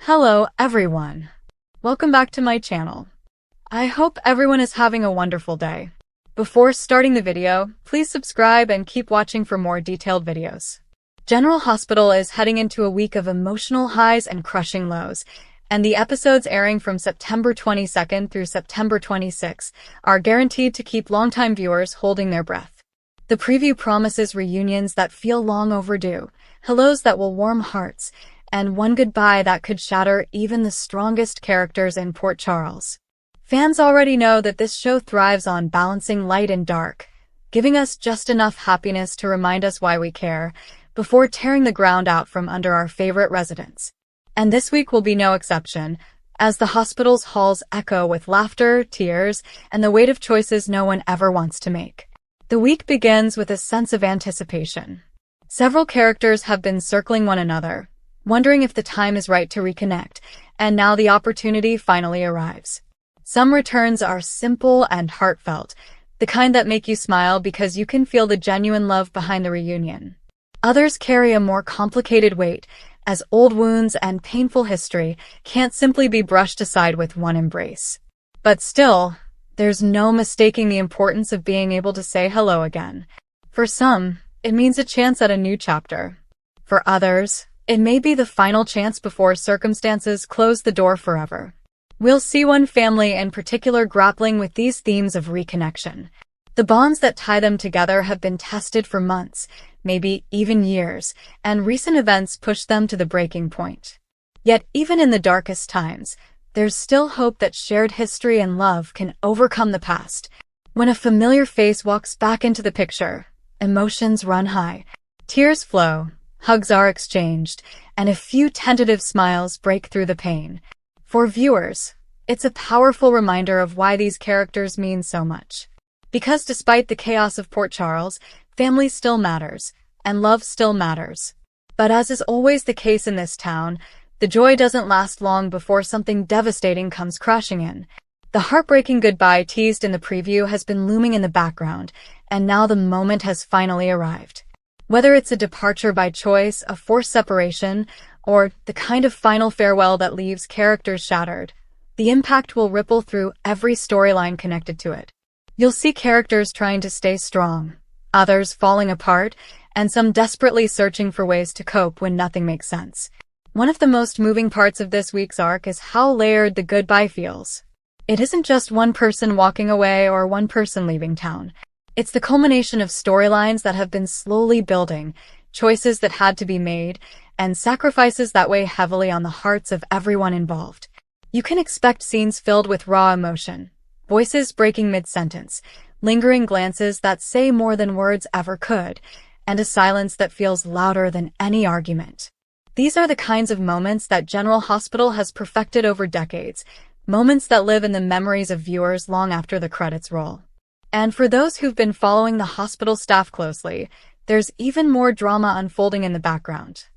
Hello everyone. Welcome back to my channel. I hope everyone is having a wonderful day. Before starting the video, please subscribe and keep watching for more detailed videos. General Hospital is heading into a week of emotional highs and crushing lows, and the episodes airing from September 22nd through September 26th are guaranteed to keep longtime viewers holding their breath. The preview promises reunions that feel long overdue, hellos that will warm hearts, and one goodbye that could shatter even the strongest characters in Port Charles. Fans already know that this show thrives on balancing light and dark, giving us just enough happiness to remind us why we care, before tearing the ground out from under our favorite residents. And this week will be no exception, as the hospital's halls echo with laughter, tears, and the weight of choices no one ever wants to make. The week begins with a sense of anticipation. Several characters have been circling one another, wondering if the time is right to reconnect, and now the opportunity finally arrives. Some returns are simple and heartfelt, the kind that make you smile because you can feel the genuine love behind the reunion. Others carry a more complicated weight, as old wounds and painful history can't simply be brushed aside with one embrace. But still, there's no mistaking the importance of being able to say hello again. For some, it means a chance at a new chapter. For others, it may be the final chance before circumstances close the door forever. We'll see one family in particular grappling with these themes of reconnection. The bonds that tie them together have been tested for months, maybe even years, and recent events push them to the breaking point. Yet even in the darkest times, there's still hope that shared history and love can overcome the past. When a familiar face walks back into the picture, emotions run high, tears flow, hugs are exchanged, and a few tentative smiles break through the pain. For viewers, it's a powerful reminder of why these characters mean so much. Because despite the chaos of Port Charles, family still matters, and love still matters. But as is always the case in this town, the joy doesn't last long before something devastating comes crashing in. The heartbreaking goodbye teased in the preview has been looming in the background, and now the moment has finally arrived. Whether it's a departure by choice, a forced separation, or the kind of final farewell that leaves characters shattered, the impact will ripple through every storyline connected to it. You'll see characters trying to stay strong, others falling apart, and some desperately searching for ways to cope when nothing makes sense. One of the most moving parts of this week's arc is how layered the goodbye feels. It isn't just one person walking away or one person leaving town. It's the culmination of storylines that have been slowly building, choices that had to be made, and sacrifices that weigh heavily on the hearts of everyone involved. You can expect scenes filled with raw emotion, voices breaking mid-sentence, lingering glances that say more than words ever could, and a silence that feels louder than any argument. These are the kinds of moments that General Hospital has perfected over decades, moments that live in the memories of viewers long after the credits roll. And for those who've been following the hospital staff closely, there's even more drama unfolding in the background.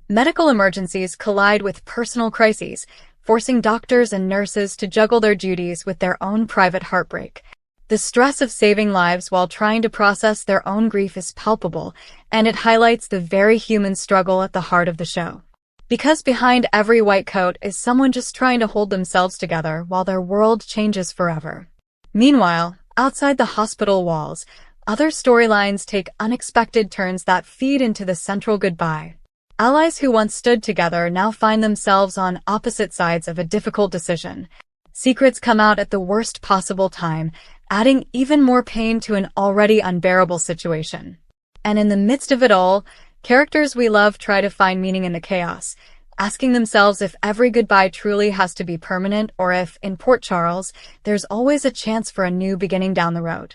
Medical emergencies collide with personal crises, forcing doctors and nurses to juggle their duties with their own private heartbreak. The stress of saving lives while trying to process their own grief is palpable, and it highlights the very human struggle at the heart of the show. Because behind every white coat is someone just trying to hold themselves together while their world changes forever. Meanwhile, outside the hospital walls, other storylines take unexpected turns that feed into the central goodbye. Allies who once stood together now find themselves on opposite sides of a difficult decision. Secrets come out at the worst possible time, adding even more pain to an already unbearable situation. And in the midst of it all, characters we love try to find meaning in the chaos, asking themselves if every goodbye truly has to be permanent or if, in Port Charles, there's always a chance for a new beginning down the road.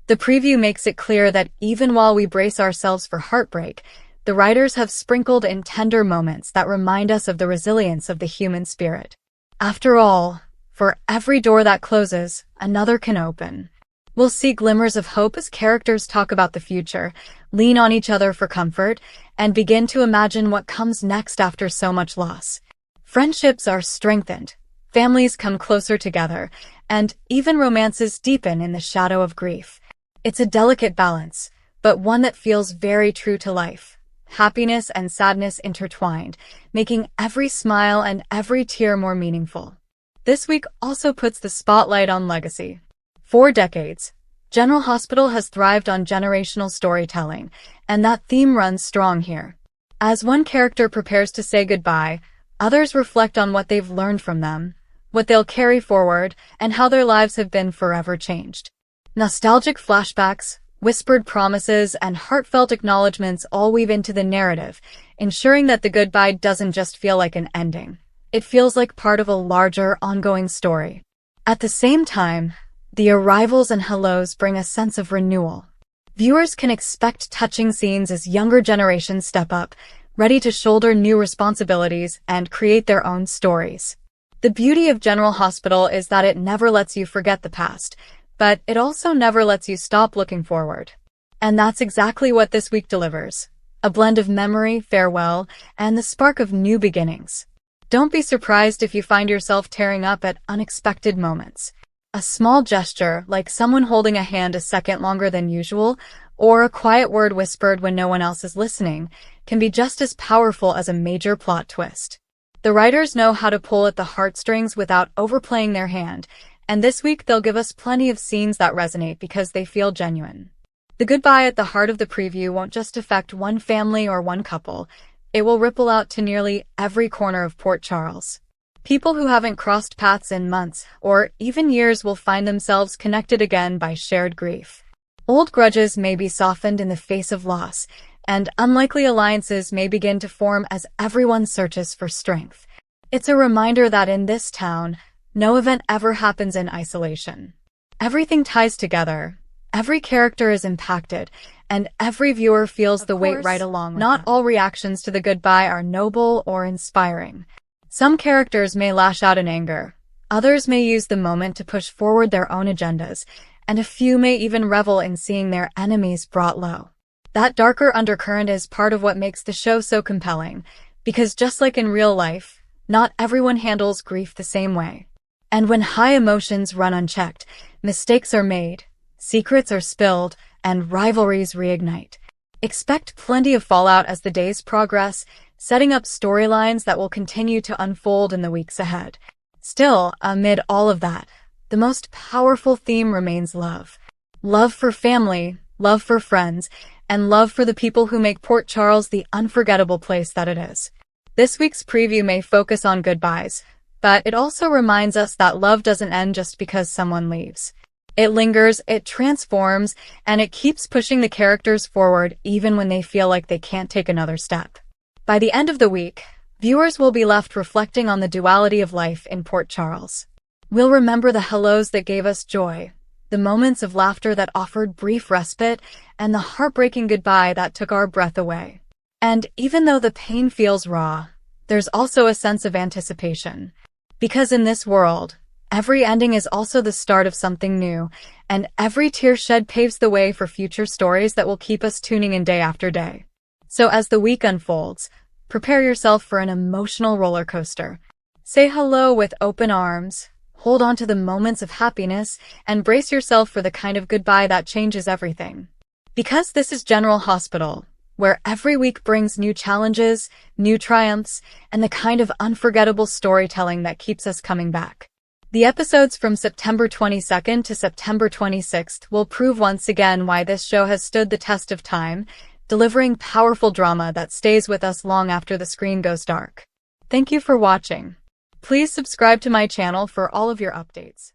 The preview makes it clear that even while we brace ourselves for heartbreak, the writers have sprinkled in tender moments that remind us of the resilience of the human spirit. After all, for every door that closes, another can open. We'll see glimmers of hope as characters talk about the future, lean on each other for comfort, and begin to imagine what comes next after so much loss. Friendships are strengthened, families come closer together, and even romances deepen in the shadow of grief. It's a delicate balance, but one that feels very true to life. happiness and sadness intertwined, making every smile and every tear more meaningful. This week also puts the spotlight on legacy. For decades, General Hospital has thrived on generational storytelling, and that theme runs strong here. As one character prepares to say goodbye, others reflect on what they've learned from them, what they'll carry forward, and how their lives have been forever changed. Nostalgic flashbacks, whispered promises, and heartfelt acknowledgments all weave into the narrative, ensuring that the goodbye doesn't just feel like an ending. It feels like part of a larger, ongoing story. At the same time, the arrivals and hellos bring a sense of renewal. Viewers can expect touching scenes as younger generations step up, ready to shoulder new responsibilities and create their own stories. The beauty of General Hospital is that it never lets you forget the past, but it also never lets you stop looking forward. And that's exactly what this week delivers. A blend of memory, farewell, and the spark of new beginnings. Don't be surprised if you find yourself tearing up at unexpected moments. A small gesture, like someone holding a hand a second longer than usual, or a quiet word whispered when no one else is listening, can be just as powerful as a major plot twist. The writers know how to pull at the heartstrings without overplaying their hand, and this week they'll give us plenty of scenes that resonate because they feel genuine. The goodbye at the heart of the preview won't just affect one family or one couple, it will ripple out to nearly every corner of Port Charles. People who haven't crossed paths in months, or even years, will find themselves connected again by shared grief. Old grudges may be softened in the face of loss, and unlikely alliances may begin to form as everyone searches for strength. It's a reminder that in this town, no event ever happens in isolation. Everything ties together, every character is impacted, and every viewer feels the weight right along with them. Not all reactions to the goodbye are noble or inspiring. Some characters may lash out in anger, others may use the moment to push forward their own agendas, and a few may even revel in seeing their enemies brought low. That darker undercurrent is part of what makes the show so compelling, because just like in real life, not everyone handles grief the same way. And when high emotions run unchecked, mistakes are made, secrets are spilled, and rivalries reignite. Expect plenty of fallout as the days progress, setting up storylines that will continue to unfold in the weeks ahead. Still, amid all of that, the most powerful theme remains love. Love for family, love for friends, and love for the people who make Port Charles the unforgettable place that it is. This week's preview may focus on goodbyes, but it also reminds us that love doesn't end just because someone leaves. It lingers, it transforms, and it keeps pushing the characters forward even when they feel like they can't take another step. By the end of the week, viewers will be left reflecting on the duality of life in Port Charles. We'll remember the hellos that gave us joy, the moments of laughter that offered brief respite, and the heartbreaking goodbye that took our breath away. And even though the pain feels raw, there's also a sense of anticipation. Because in this world, every ending is also the start of something new, and every tear shed paves the way for future stories that will keep us tuning in day after day. So as the week unfolds, prepare yourself for an emotional roller coaster. Say hello with open arms, hold on to the moments of happiness, and brace yourself for the kind of goodbye that changes everything. Because this is General Hospital, where every week brings new challenges, new triumphs, and the kind of unforgettable storytelling that keeps us coming back. The episodes from September 22nd to September 26th will prove once again why this show has stood the test of time, delivering powerful drama that stays with us long after the screen goes dark. Thank you for watching. Please subscribe to my channel for all of your updates.